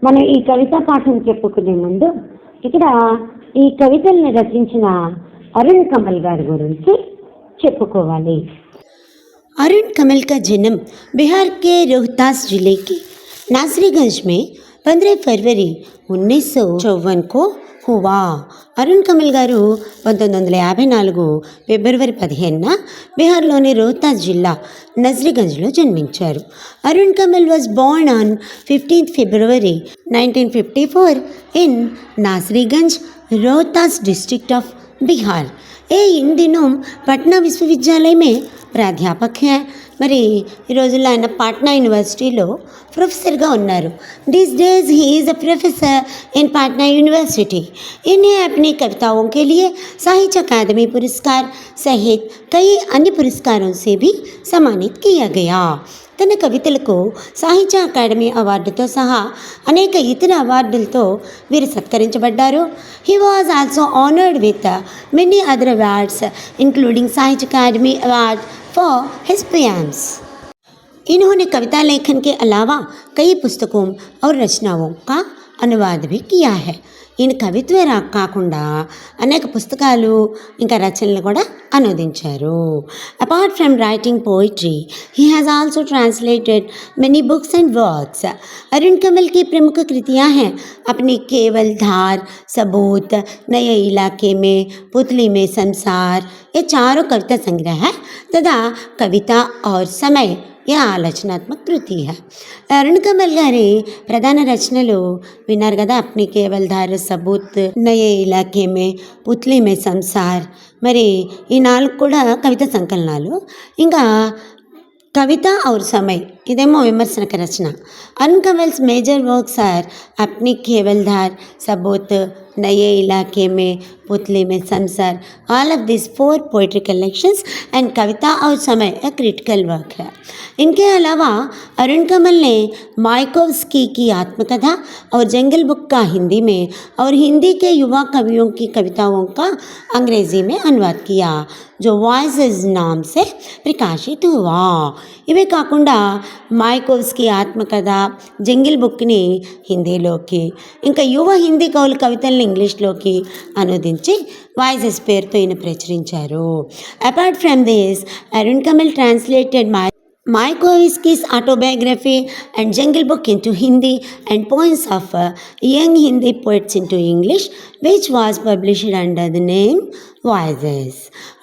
మనం ఈ కవితా పాఠం చెప్పుకునే ముందు ఇక్కడ ఈ కవితల్ని రచించిన अरुण कमल गाరి గురించి చెప్పుకోవాలి। अरुण कमल का जन्म बिहार के रोहतास जिले के नासरीगंज में 15 फरवरी 1954 को हुआ। అరుణ్ కమల్ గారు 1954 ఫిబ్రవరి 15న బీహార్లోని రోహతాస్ జిల్లా నజరీగంజ్లో జన్మించారు। Arun Kamal was Born on 15 February 1954 in Nasriganj Rohtas district of Bihar. ये इन दिनों पटना विश्वविद्यालय में प्राध्यापक हैं। మరి ఈ రోజుల్లో ఆయన పాట్నా యూనివర్సిటీలో ప్రొఫెసర్గా ఉన్నారు। This days he is a professor in Patna university. इन्हें अपनी कविताओं के लिए साहित्य अकादमी पुरस्कार सहित कई अन्य पुरस्कारों से भी सम्मानित किया गया। తన కవితలకు సాహిత్య అకాడమీ అవార్డుతో సహా అనేక ఇతర అవార్డులతో వీరు సత్కరించబడ్డారు। He was also honoured with many other awards including Sahitya Akademi award for his poems. इन्होंने कविता लेखन के अलावा कई पुस्तकों और रचनाओं का अनुवाद भी किया है। ఈయన కవిత్వే కాకుండా అనేక పుస్తకాలు ఇంకా రచనలు కూడా అనువదించారు। Apart from writing poetry he has also translated many books and works. Arun Kamal की प्रमुख कृतियां हैं अपनी केवल धार, सबूत, नए इलाके में, पुतली में संसार, ये चारों कविता संग्रह है तथा कविता और समय यह ఆలోచనాత్మక కృతి है। అరుణ్ కమల్ గారి ప్రధాన రచనలు విన్నారు కదా, అప్ని కేవల్ ధార, సబూత్, నయే ఇలాకే మే, పుత్లీ మే సంసార్, మరి ఈ 4 కూడా కవిత సంకలనాలు। ఇంకా కవిత और समय ఇదేమో విమర్శనక రచన। Arun Kamal's major works are Apni Keval Dhar, Sabut, Naye Ilake Mein, Putli Mein Sansar. All of this 4 poetry collections and Kavita Aur Samay एक क्रिटिकल वर्क है। इनके अलावा अरुण कमल ने मायकोव्स्की की आत्मकथा और जंगल बुक का हिंदी में और हिंदी के युवा कवियों की कविताओं का अंग्रेजी में अनुवाद किया जो वॉइसेस नाम से प्रकाशित हुआ। ఇవే కాకుండా మాయకోవ్స్కీ ఆత్మకథ, జంగిల్ బుక్ని హిందీలోకి, ఇంకా యువ హిందీ కవుల కవితల్ని ఇంగ్లీష్లోకి అనువదించి వాయిసెస్ పేరుతో ఈయన ప్రచురించారు। Apart from this Arun Kamal translated Mayakovsky's autobiography and Jungle Book into Hindi and poems of young Hindi poets into English, which was published under the name Voices।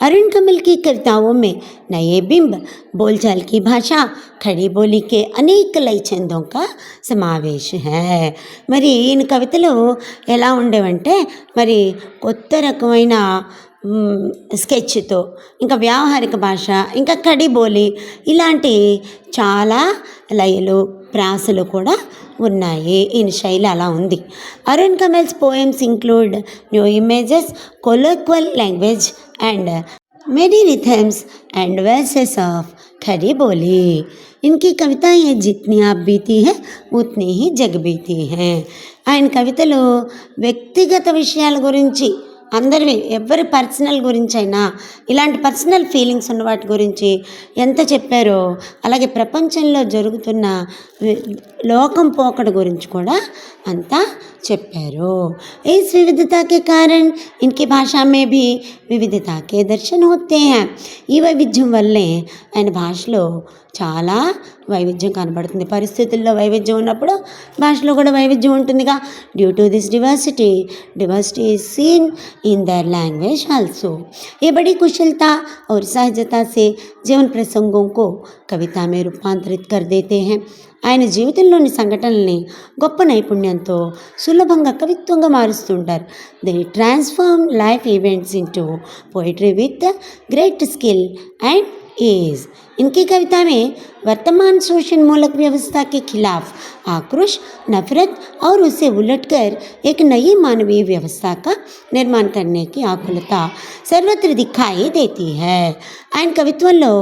Arun Kamal की कविताओं में नए बिंब, बोलचाल की भाषा, खड़ी बोली के अनेक लय छंदों का समावेश है। మరి ఈయన కవితలు ఎలా ఉండేవంటే మరి కొత్త రకమైన స్కెచ్తో, ఇంకా వ్యావహారిక భాష, ఇంకా కడి బోలి, ఇలాంటి చాలా లయలు, ప్రాసలు కూడా ఉన్నాయి। ఈయన శైలి అలా ఉంది। Arun Kamal's poems include new images, colloquial language and many rhythms and verses of Khadi Boli. इनकी कविताएं जितनी आप बीती हैं उतनी ही जग बीती हैं। ఆయన కవితలు వ్యక్తిగత విషయాల గురించి, అందరివి ఎవరి పర్సనల్ గురించి అయినా, ఇలాంటి పర్సనల్ ఫీలింగ్స్ ఉన్న వాటి గురించి ఎంత చెప్పారో అలాగే ప్రపంచంలో జరుగుతున్న లోకం పోకడ గురించి కూడా అంతా చెప్పారు। इस विविधता के कारण इनकी भाषा में भी विविधता के दर्शन होते हैं। ఈ వైవిధ్యం వల్లే ఆయన భాషలో చాలా వైవిధ్యం కనబడుతుంది। పరిస్థితుల్లో వైవిధ్యం ఉన్నప్పుడు భాషలో కూడా వైవిధ్యం ఉంటుందిగా। Due to this diversity is seen in their language also. ये बड़ी कुशलता और सहजता से जीवन प्रसंगों को कविता में रूपांतरित कर देते हैं। ఆయన జీవితంలోని సంఘటనల్ని గొప్ప నైపుణ్యంతో సులభంగా కవిత్వంగా మారుస్తుంటారు। They transform life events into poetry with great skill and ease. इनकी कविता में वर्तमान शोषण मूलक व्यवस्था के खिलाफ आक्रोश, नफरत और उसे उलटकर एक नई मानवीय व्यवस्था का निर्माण करने की आकुलता सर्वत्र दिखाई देती है। ఆయన కవిత్వంలో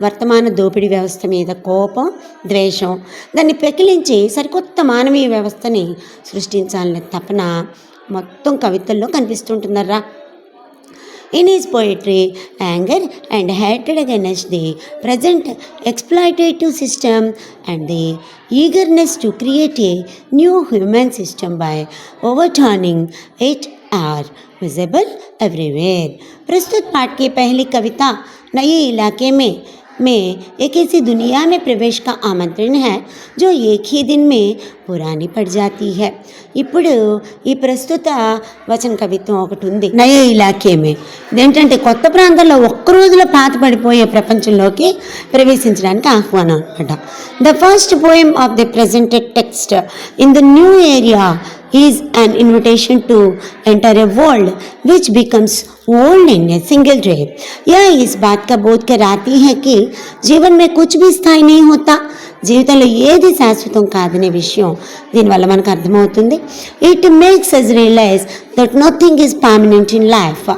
వర్తమాన దోపిడీ వ్యవస్థ మీద కోపం, ద్వేషం, దాన్ని పెకిలించి సరికొత్త మానవీయ వ్యవస్థని సృష్టించాలనే తపన మొత్తం కవితల్లో కనిపిస్తుంటున్నారా। In his poetry, anger and hatred against the present exploitative system and the eagerness to create a new human system by overturning it are visible everywhere. प्रस्तुत पाठ की पहली कविता नए इलाके में एक ऐसी दुनिया में प्रवेश का आमंत्रण है जो एक ही दिन में పురాణి పడి జాతీ है. ఇప్పుడు ఈ ప్రస్తుత వచన కవిత్వం ఒకటి ఉంది, నయ ఇలాఖేమే. ఇదేంటంటే కొత్త ప్రాంతంలో ఒక్క రోజులో పాత పడిపోయే ప్రపంచంలోకి ప్రవేశించడానికి ఆహ్వానం అనమాట. The first poem of the presented text in the new area is an invitation to enter a world which becomes old in a single day. यह इस बात का बोध कराती है कि जीवन में कुछ भी स्थायी नहीं होता. జీవితంలో ఏది శాశ్వతం కాదనే విషయం దీనివల్ల మనకు అర్థమవుతుంది. It makes us realise that nothing is permanent in life.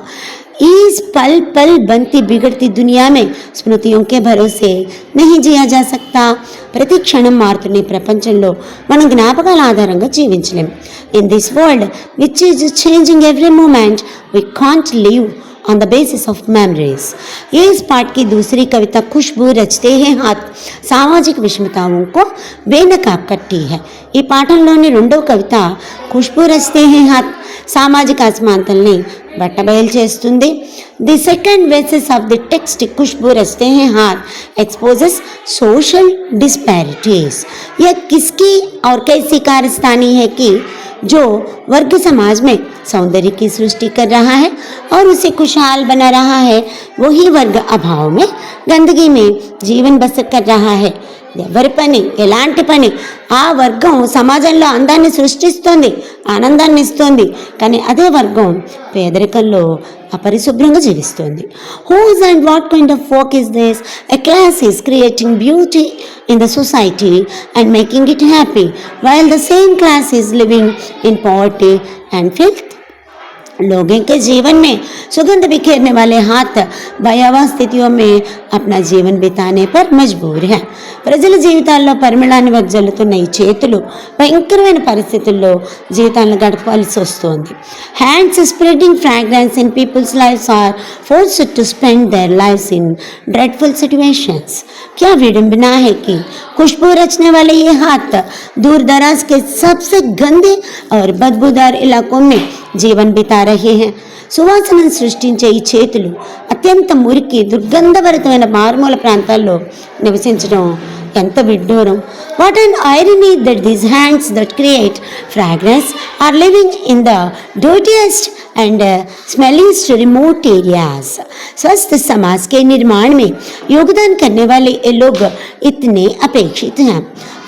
इस पल पल बनती बिगड़ती दुनिया में स्मृतियों के भरोसे नहीं जिया जा सकता. ప్రతి క్షణం మారుతున్న ప్రపంచంలో మనం జ్ఞాపకాల ఆధారంగా జీవించలేం. In this world which is changing every moment we can't live on the basis of memories. ये इस पाठ की दूसरी कविता खुशबू रचते हैं हाथ सामाजिक विषमताओं को बेनकाब करती है. ఈ పాఠంలోని రెండవ కవిత ఖుష్బూ రచతే హే హాత్ సామాజిక అసమానతల్ని బట్టబయలు చేస్తుంది. The second verses of the text Khushboo Rachte Hain Haath exposes social disparities. यह किसकी और कैसी कारस्तानी है कि जो वर्ग समाज में सौंदर्य की सृष्टि कर रहा है और उसे खुशहाल बना रहा है, वही वर्ग अभाव में गंदगी में जीवन बसर कर रहा है. ఎవరి పని ఎలాంటి పని ఆ వర్గం సమాజంలో అందాన్ని సృష్టిస్తుంది, ఆనందాన్ని ఇస్తుంది, కానీ అదే వర్గం పేదరికంలో అపరిశుభ్రంగా జీవిస్తుంది. Whose and what kind of work is this? A class is creating beauty in the society and making it happy while the same class is living in poverty and filth. लोगों के जीवन में सुगंध बिखेरने वाले हाथ भयावह स्थितियों में अपना जीवन बिताने पर मजबूर हैं. ప్రజల జీవితాల్లో పరిమళాన్ని వెదజల్లుతున్న ఈ చేతులు భయంకరమైన పరిస్థితుల్లో జీవితాలను గడపాల్సి వస్తుంది. Hands spreading fragrance in people's lifes are forced to spend their lives in dreadful situations. क्या विडंबना है कि खुशबू रचने वाले ये हाथ दूर दराज के सबसे गंदे और बदबूदार इलाकों में जीवन बिता रहे हैं. సువాసనను సృష్టించే ఈ చేతులు అత్యంత మురికి దుర్గంధభరితమైన మారుమూల ప్రాంతాల్లో నివసించడం ఎంత విడ్డూరం. What and irony that these hands that create fragrance are living in the dirtiest and smelliest remote areas. स्वस्थ समाज के निर्माण में योगदान करने वाले ये लोग इतने अपेक्षित हैं.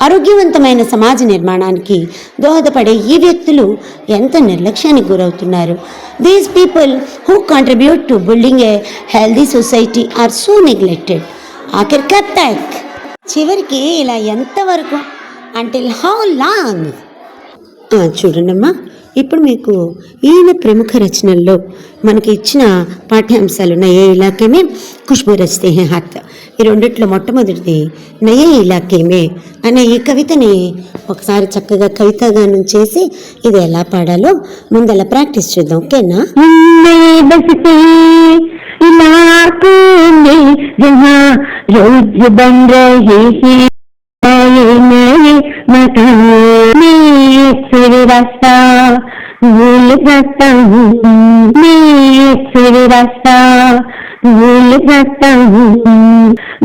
ఆరోగ్యవంతమైన సమాజ నిర్మాణానికి దోహదపడే ఈ వ్యక్తులు ఎంత నిర్లక్ష్యానికి గురవుతున్నారు. These people who contribute to building a healthy society are so neglected. ఆఖిర్ కబ్ తక్? చివరికి ఇలా ఎంతవరకు? Until how long? చూడండమ్మా, ఇప్పుడు మీకు ఈయన ప్రముఖ రచనల్లో మనకి ఇచ్చిన పాఠ్యాంశాలు నయే ఇలాకేమే, ఖుష్బూ రచతే హే హాత్. ఈ రెండిట్లో మొట్టమొదటిది నయే ఇలాకేమే అనే ఈ కవితని ఒకసారి చక్కగా కవితాగానం చేసి ఇది ఎలా పాడాలో ముందు అలా ప్రాక్టీస్ చేద్దాం, ఓకేనా? भूल जाता हूँ मैं फिर रास्ता भूल जाता हूँ.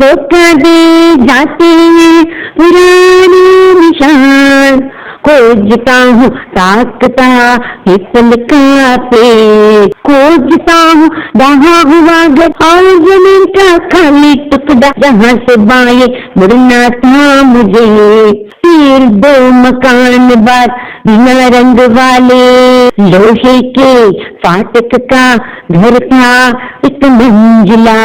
धोखा दे जाते हैं पुराने निशान, खोजता हूँ ताकता हिसल का पे, खोजता हूँ जहाँ हुआ घर और जमीन का खाली टुकड़ा जहाँ से बाएं मुड़ना था मुझे. फिर दो मकान बाद बिना रंग वाले लोहे के फाटक का घर था एक मंजिला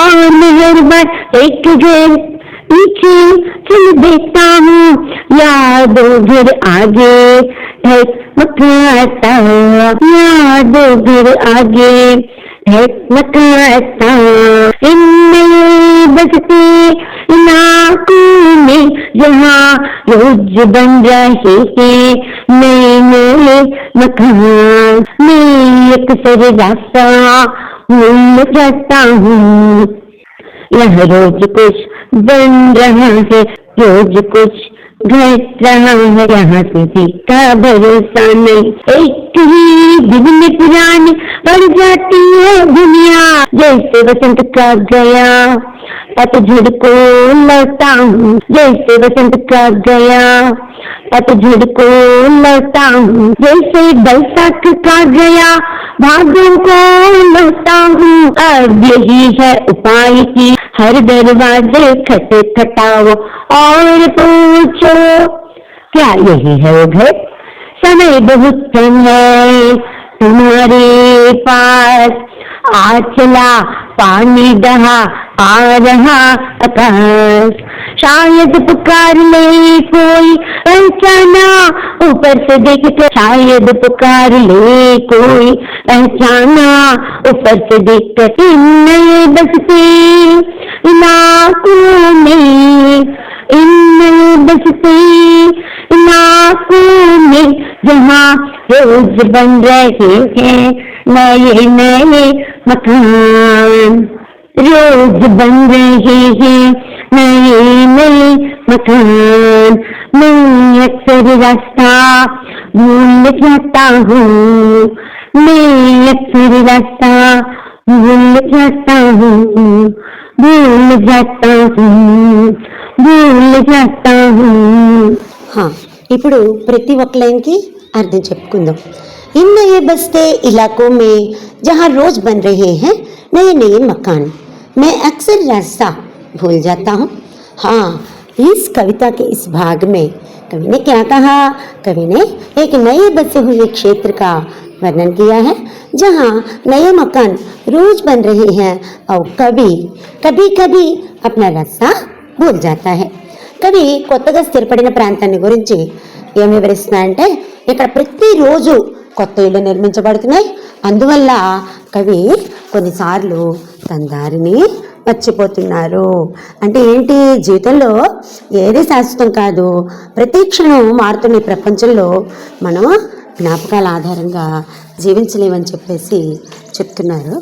और मेहर पर एक घर पीछे चल देखता हूँ यादों घर आगे है मकाता, यादों घर आगे है मकाता. इनमें बसते इलाकों में जहाँ रोज बन रहे हैं नए नए मकान मैं अक्सर रास्ता भूल जाता हूँ। यहाँ रोज कुछ बन रहा है, रोज कुछ घट रहा है, यहाँ किसी का भरोसा नहीं। एक ही दिन में पुरानी पड़ जाती है दुनिया, जैसे वसंत का गया पतझड़ को लौटा हूँ, जैसे वसंत का गया पतझड़ को लौटा हूँ, जैसे बैसाख का गया भादों को लौटा हूँ। अब यही है उपाय की हर दरवाजे खटखटाओ और पूछो क्या यही है वो घर। समय बहुत कम है तुम्हारे पास, आज चला पानी दहा आ रहा आकाश। शायद पुकार ले कोई पहचाना ऊपर से देख कर, शायद पुकार ले कोई पहचाना ऊपर से देख कर। इन नए बसते इलाकों में, इन नए बसते इलाकों में जहाँ रोज बन रहे हैं नए नए मकान, रोज बन रहे हैं नए नए मकान। मैं अक्सर रास्ता भूल जाता हूँ, मैं अक्सर रास्ता भूल जाता हूँ, भूल जाता हूँ, भूल जाता हूँ। हाँ, ఇప్పుడు ప్రతి ఒక్క లైన్కి అర్థం చెప్పుకుందాం. इन नए बसते इलाकों में जहाँ रोज बन रहे हैं नए नए मकान, मैं अक्सर रास्ता भूल जाता हूँ। हाँ, इस कविता के इस भाग में कवि ने क्या कहा? कवि ने एक नए बसे हुए क्षेत्र का वर्णन किया है जहाँ नए मकान रोज बन रहे हैं और कभी कभी अपना रास्ता भूल जाता है. కవి కొత్తగా స్థిరపడిన ప్రాంతాన్ని గురించి ఏం వివరిస్తున్నాయంటే ఇక్కడ ప్రతిరోజు కొత్త ఇళ్ళు నిర్మించబడుతున్నాయి. అందువల్ల కవి కొన్నిసార్లు తన దారిని మర్చిపోతున్నారు. అంటే ఏంటి, జీవితంలో ఏది శాశ్వతం కాదు, ప్రతి క్షణం మారుతున్న ఈ ప్రపంచంలో మనం జ్ఞాపకాల ఆధారంగా జీవించలేమని చెప్పేసి చెప్తున్నారు.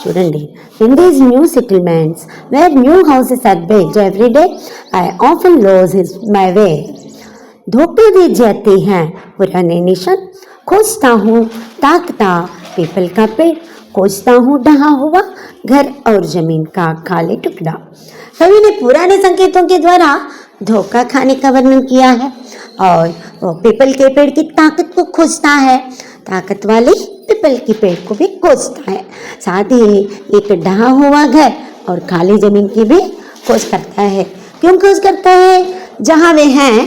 చూడండి, in these new settlements where new houses are built every day, I often lose my way. धोखे दी जाती हैं पुराने निशान, खोजता हूँ ताकता पीपल का पेड़, खोजता हूँ ढहा हुआ घर और जमीन का खाली टुकड़ा. कवि ने पुराने संकेतों के द्वारा धोखा खाने का वर्णन किया है और वो पीपल के पेड़ की ताकत को खोजता है, ताकत वाली पीपल की पेड़ को भी खोजता है, साथ ही एक ढहा हुआ घर और खाली जमीन की भी खोज करता है. क्यों खोज करता है? जहाँ वे हैं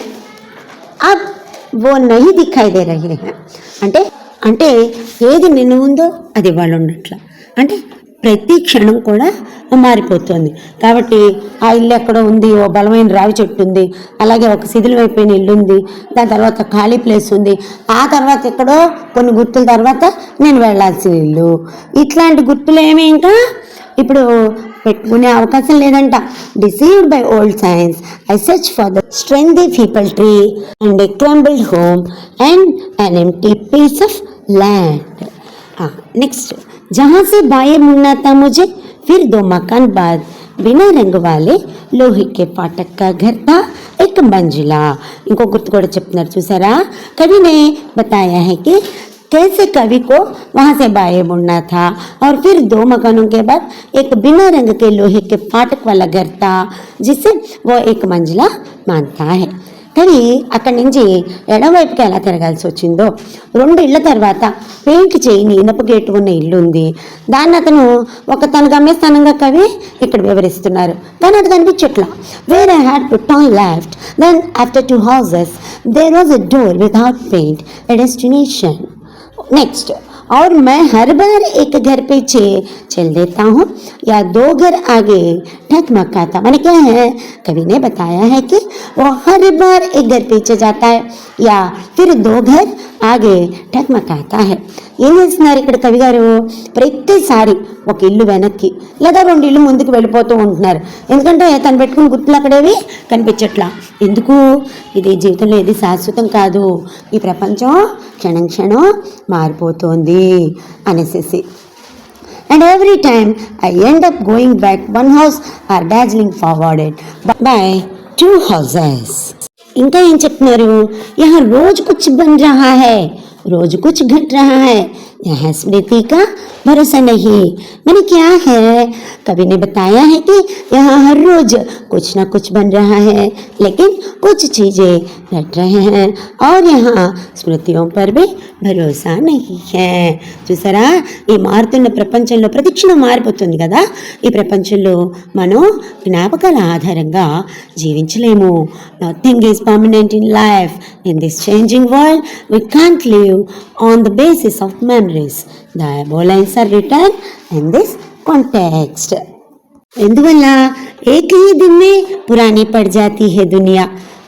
अब वो नहीं दिखाई दे रहे हैं. అంటే అంటే ఏది నిన్న ఉందో అది వాళ్ళు ఉన్నట్ల, అంటే ప్రతి క్షణం కూడా మారిపోతుంది. కాబట్టి ఆ ఇల్లు ఎక్కడో ఉంది, ఓ బలమైన రావి చెట్టు ఉంది, అలాగే ఒక శిథిలమైపోయిన ఇల్లు ఉంది, దాని తర్వాత ఖాళీ ప్లేస్ ఉంది, ఆ తర్వాత ఎక్కడో కొన్ని గుర్తుల తర్వాత నేను వెళ్ళాల్సిన ఇల్లు, ఇట్లాంటి గుర్తులు ఏమి ఇంకా ఇప్పుడు పెట్టుకునే అవకాశం లేదంట. Deceived by old signs I search for the strengthy peepal tree and a crumbled home and an empty piece of land. Next, जहाँ से बाएं मुड़ना था मुझे, फिर 2 मकान बाद बिना रंग वाले लोहे के फाटक का घर था एक मंजिला. इनको गुर्तु కూడా చెప్తున్నారు చూసారా. कवि ने बताया है कि कैसे कवि को वहाँ से बाएं मुड़ना था और फिर 2 मकानों के बाद एक बिना रंग के लोहे के फाटक वाला घर था जिसे वो एक मंजिला मानता है. కవి అక్కడి నుంచి ఎడమవైపుకి ఎలా తిరగాల్సి వచ్చిందో, 2 ఇళ్ల తర్వాత పెయింట్ చేయని ఇనప గేటు ఉన్న ఇల్లు ఉంది, దాన్ని అతను ఒక తన గమ్యస్థానంగా కవి ఇక్కడ వివరిస్తున్నారు. కానీ అది కనిపించట్లా. Where I had to turn left, then after 2 houses there was a door without paint, a destination. Next, और मैं हर बार एक घर पीछे चल देता हूँ या 2 घर आगे ठकमकाता. मैंने क्या है, कवि ने बताया है कि वो हर बार एक घर पीछे जाता है या फिर 2 घर आगे ठकमकाता है. ఏం చేస్తున్నారు ఇక్కడ కవి గారు? ప్రతిసారి ఒక ఇల్లు వెనక్కి లేదా 2 ఇళ్ళు ముందుకు వెళ్ళిపోతూ ఉంటున్నారు. ఎందుకంటే తను పెట్టుకుని గుర్తులు అక్కడేవి కనిపించట్లా. ఎందుకు? ఇది జీవితంలో ఏది శాశ్వతం కాదు, ఈ ప్రపంచం క్షణం క్షణం మారిపోతుంది అనేసి. And every time I end up going back one house or dazzling forwarded by 2 houses. ఇంకా ఏం చెప్తున్నారు? यहाँ रोज कुछ बन रहा है, रोज कुछ घट रहा है, यहाँ स्मृति का भरोसा नहीं। मैंने क्या है? कवि ने बताया है कि यहाँ हर रोज कुछ ना कुछ बन रहा है, लेकिन कुछ चीजें घट रहे हैं और यहाँ స్మృతిयों पर भी భరోసా नहीं है. చూసారా, ఈ మారుతున్న ప్రపంచంలో ప్రతిక్షణం మారిపోతుంది కదా. ఈ ప్రపంచంలో మనం జ్ఞాపకాల ఆధారంగా జీవించలేము. Nothing is permanent in life. In this changing world we can't live on the basis of memories. The above lines are written in this context. ఎందువల్ల एक ही दिन में पुरानी पड़ जाती है दुनिया,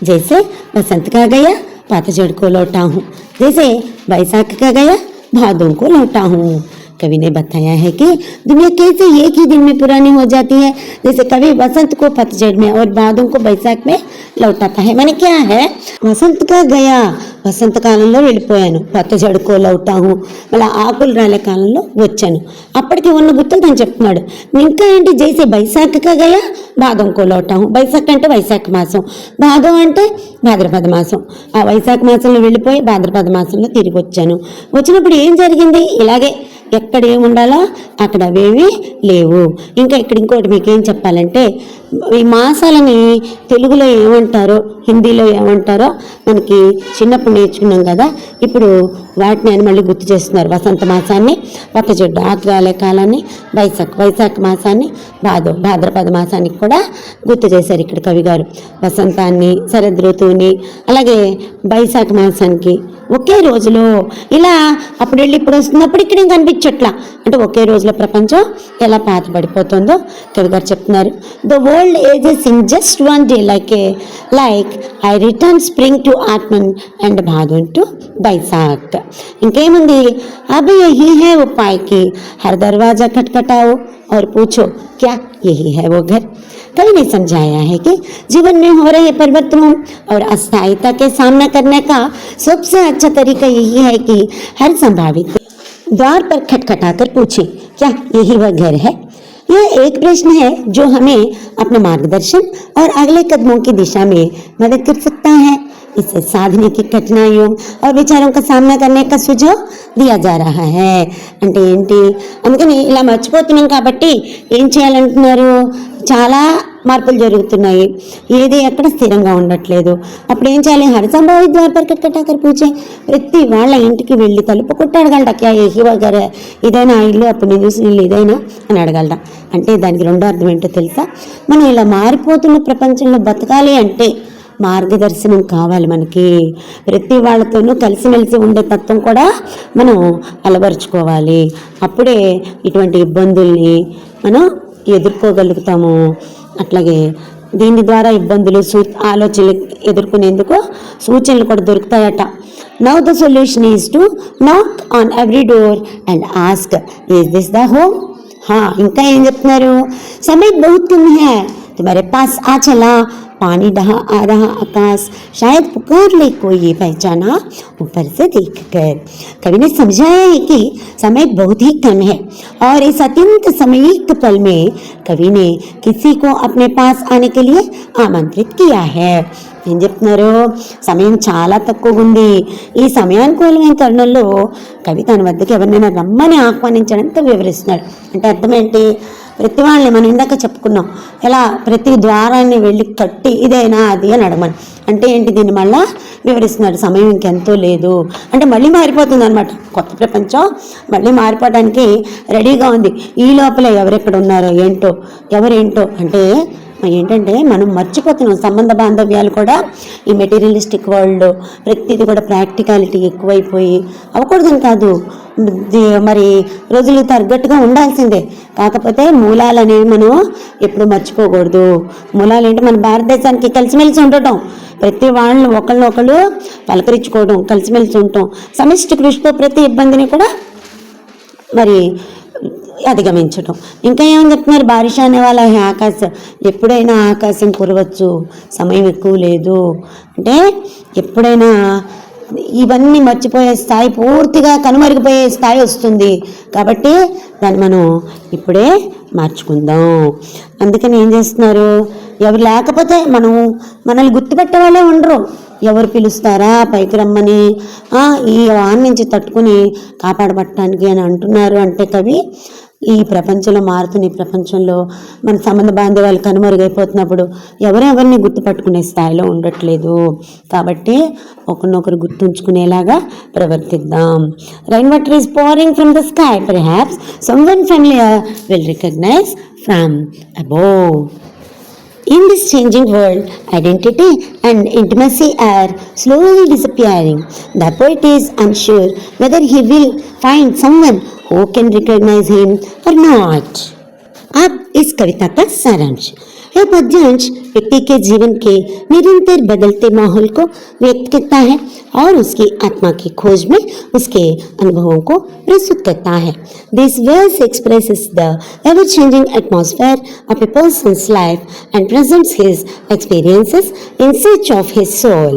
जैसे बसंत का गया पतझड़ को लौटा हूँ, जैसे बैसाख का गया भादों को लौटा हूँ. कवि ने बताया है कि दुनिया कैसे एक ही दिन में पुरानी हो जाती है, जैसे कभी वसंत को पतझड़ में और भादों को बैसाख में लौटाता है. मैंने क्या है? वसंत का गया, వసంత కాలంలో వెళ్ళిపోయాను, పచ్చజడుకో లౌటాహు, మళ్ళీ ఆకులు రాలే కాలంలో వచ్చాను. అప్పటికి ఉన్న గుర్తులు తను చెప్తున్నాడు. ఇంకా ఏంటి? జైసే బైశాఖగా గయా భాదంకో లౌటాహు. బైశాఖ అంటే వైశాఖ మాసం, భాదం అంటే భాద్రపద మాసం. ఆ వైశాఖ మాసంలో వెళ్ళిపోయి భాద్రపద మాసంలో తిరిగి వచ్చాను. వచ్చినప్పుడు ఏం జరిగింది? ఇలాగే ఎక్కడ ఏముండాలో అక్కడ అవేవి లేవు. ఇంకా ఇక్కడ ఇంకోటి మీకేం చెప్పాలంటే, ఈ మాసాలని తెలుగులో ఏమంటారో హిందీలో ఏమంటారో మనకి చిన్నప్పుడు నేర్చుకున్నాం కదా. ఇప్పుడు వాటిని ఆయన మళ్ళీ గుర్తు చేస్తున్నారు. వసంత మాసాన్ని, పచ్చజొడ్డు ఆకురాలే కాలాన్ని, వైశాఖ మాసాన్ని, భాద్రపద మాసానికి కూడా గుర్తు చేశారు ఇక్కడ కవి గారు. వసంతాన్ని, శరద్ ఋతువుని, అలాగే వైశాఖ మాసానికి ఒకే రోజులో ఇలా అప్పుడు వెళ్ళి ఇప్పుడు వస్తున్నప్పుడు ఇక్కడ కనిపించట్లా. అంటే ఒకే రోజులో ప్రపంచం ఎలా పాత పడిపోతుందో కవి గారు చెప్తున్నారు. The world ages in just one day like I return spring to ఆత్మన్ అండ్ భాదోన్ టు बैसाख. इंकेमुंदी अब यही है उपाय की हर दरवाजा खटखटाओ और पूछो क्या यही है वो घर. कवि ने समझाया है कि जीवन में हो रहे परिवर्तनों और अस्थायीता के सामना करने का सबसे अच्छा तरीका यही है कि हर संभावित द्वार पर खटखटाकर पूछे क्या यही वह घर है. यह एक प्रश्न है जो हमें अपने मार्गदर्शन और अगले कदमों की दिशा में मदद कर सकता है. इससे साधने की कठिनाइयों और विचारों का सामना करने का सुझाव दिया जा रहा है. అంటే ఏంటి? అందుకని ఇలా మర్చిపోతున్నాం కాబట్టి ఏం చేయాలంటున్నారు? చాలా మార్పులు జరుగుతున్నాయి, ఏది ఎక్కడ స్థిరంగా ఉండట్లేదు. అప్పుడు ఏం చేయాలి? హరి సంభావి ద్వార పర్ కట్కటాకర్ పూచే, ప్రతి వాళ్ళ ఇంటికి వెళ్ళి తలుపు కొట్టి అడగలట. క్యా ఏహీ వగర్, ఇదైనా ఇల్లు, అప్పుడు నేను చూసిన ఇల్లు ఇదైనా అని అడగలట. అంటే దానికి రెండో అర్థం ఏంటో తెలుసా? మనం ఇలా మారిపోతున్న ప్రపంచంలో బతకాలి అంటే మార్గదర్శనం కావాలి మనకి. ప్రతి వాళ్ళతోనూ కలిసిమెలిసి ఉండే తత్వం కూడా మనం అలవరుచుకోవాలి. అప్పుడే ఇటువంటి ఇబ్బందుల్ని మనం ఎదుర్కోగలుగుతాము. అట్లాగే దీని ద్వారా ఇబ్బందులు ఆలోచనలు ఎదుర్కొనేందుకు సూచనలు కూడా దొరుకుతాయట. Now the solution is to knock on every door and ask is this the home. ఇంకా ఏం చెప్తున్నారు? సమయం బహుత్ కమ్ హై, తుమ్హారే పాస్ ఆ చలా, पानी डहा आ रहा आकाश, शायद पुकार ले कोई ये पहचाना ऊपर से देखकर. कवि ने समझाया है कि समय बहुत ही कम है और इस अत्यंत सामयिक पल में कवि ने किसी को अपने पास आने के लिए आमंत्रित किया है. ఏం చెప్తున్నారు? సమయం చాలా తక్కువగా ఉంది. ఈ సమయానుకూలమైన తరుణంలో కవి తన వద్దకు ఎవరినైనా రమ్మని ఆహ్వానించడంతో వివరిస్తున్నాడు. అంటే అర్థం ఏంటి? ప్రతి వాళ్ళని మనం ఇందాక చెప్పుకున్నాం, ఎలా ప్రతి ద్వారాన్ని వెళ్ళి కట్టి ఇదైనా అది అని అడగమని. అంటే ఏంటి? దీన్ని మళ్ళా వివరిస్తున్నాడు. సమయం ఇంకెంతో లేదు అంటే మళ్ళీ మారిపోతుంది అనమాట. కొత్త ప్రపంచం మళ్ళీ మారిపోవడానికి రెడీగా ఉంది. ఈ లోపల ఎవరెక్కడ ఉన్నారో ఏంటో, ఎవరేంటో అంటే ఏంటంటే మనం మర్చిపోతున్నాం సంబంధ బాంధవ్యాలు కూడా. ఈ మెటీరియలిస్టిక్ వరల్డ్ ప్రతిదీ కూడా ప్రాక్టికాలిటీ ఎక్కువైపోయి అవ్వకూడదని కాదు, మరి రోజులు తగ్గట్టుగా ఉండాల్సిందే. కాకపోతే మూలాలు అనేవి మనం ఎప్పుడు మర్చిపోకూడదు. మూలాలు ఏంటి? మన భారతదేశానికి కలిసిమెలిసి ఉండటం, ప్రతి వాళ్ళని ఒకళ్ళు పలకరించుకోవడం, కలిసిమెలిసి ఉండటం, సమిష్టి కృషితో ప్రతి ఇబ్బందిని కూడా మరి అధిగమించటం. ఇంకా ఏమని చెప్తున్నారు, బారిష అనే వాళ్ళ ఆకాశం, ఎప్పుడైనా ఆకాశం కురవచ్చు, సమయం ఎక్కువ లేదు అంటే ఎప్పుడైనా ఇవన్నీ మర్చిపోయే స్థాయి, పూర్తిగా కనుమరుగిపోయే స్థాయి వస్తుంది. కాబట్టి దాన్ని మనం ఇప్పుడే మార్చుకుందాం. అందుకని ఏం చేస్తున్నారు, ఎవరు లేకపోతే మనల్ని గుర్తుపెట్టే వాళ్ళే ఉండరు. ఎవరు పిలుస్తారా పైకి రమ్మని, ఈ వాన్ నుంచి తట్టుకుని కాపాడబట్టడానికి అని అంటున్నారు. అంటే కవి ఈ ప్రపంచంలో, మారుతున్న ఈ ప్రపంచంలో మన సంబంధ బాంధవ్యాలు కనుమరుగైపోతున్నప్పుడు ఎవరెవరిని గుర్తుపట్టుకునే స్థాయిలో ఉండట్లేదు. కాబట్టి ఒకరినొకరు గుర్తుంచుకునేలాగా ప్రవర్తిద్దాం. Rain water is pouring from the sky. Perhaps someone familiar will recognize from above. In this changing world, identity and intimacy are slowly disappearing. The poet is unsure whether he will find someone who can recognize him or not. अब इस कविता का सारांश। यह पद्यांश व्यक्ति के जीवन के निरंतर बदलते माहौल को व्यक्त करता है और उसकी आत्मा की खोज में उसके अनुभवों को प्रस्तुत करता है. This verse expresses the ever-changing atmosphere of a person's life and presents his experiences in search of his soul.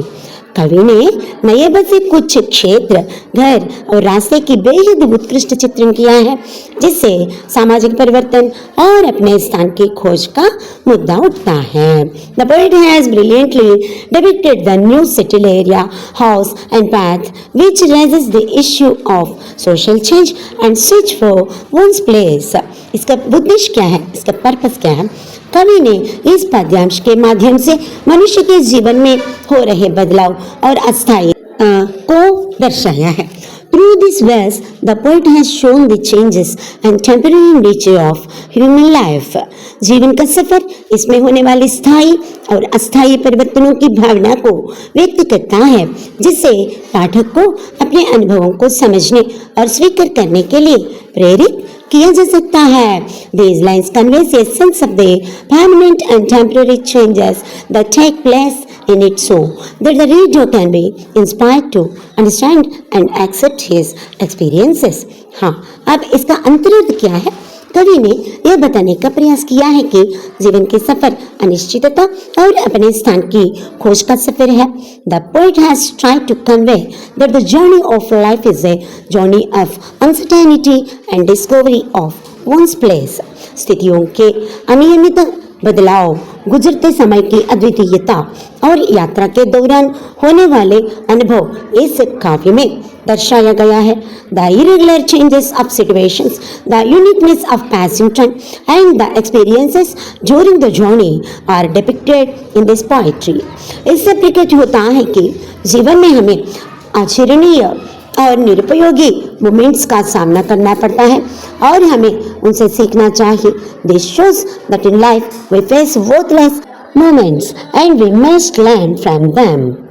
कवि ने नए बसे कुछ क्षेत्र, घर और रास्ते की बेहद उत्कृष्ट चित्रण किया है, जिससे सामाजिक परिवर्तन और अपने स्थान की खोज का मुद्दा उठता है. The poet has brilliantly depicted the new settled area, house and path, which raises the issue of social change and search for one's place. इसका उद्देश्य क्या है, इसका पर्पस क्या है? कवि ने इस पद्यांश के माध्यम से मनुष्य के जीवन में हो रहे बदलाव और अस्थायी को दर्शाया है. Through this verse, the poet has shown the changes and temporary nature of human life. जीवन का सफर इसमें होने वाली स्थायी और अस्थायी परिवर्तनों की भावना को व्यक्त करता है, जिससे पाठक को अपने अनुभवों को समझने और स्वीकार करने के लिए प्रेरित किया जा सकता है. These lines convey the essence of the permanent and temporary changes that take place in it, so that the reader can be inspired to understand and accept his experiences. हाँ, अब इसका अंतर्थ क्या है? कवि ने यह बताने का प्रयास किया है कि जीवन के सफर अनिश्चितता और अपने स्थान की खोज का सफर है. The poet has tried to convey that the journey of life is a journey of uncertainty and discovery of one's place. स्थितियों के अनियमित बदलाव, गुजरते समय की अद्वितीयता और यात्रा के दौरान होने वाले अनुभव इस काव्य में दर्शाया गया है. The irregular changes of situations, the uniqueness of passing time and the experiences during the journey are depicted in this poetry. इससे प्रकट होता है कि जीवन में हमें आचरणीय और निरुपयोगी मोमेंट्स का सामना करना पड़ता है और हमें उनसे सीखना चाहिए. This shows that in life we face worthless moments and we must learn from them.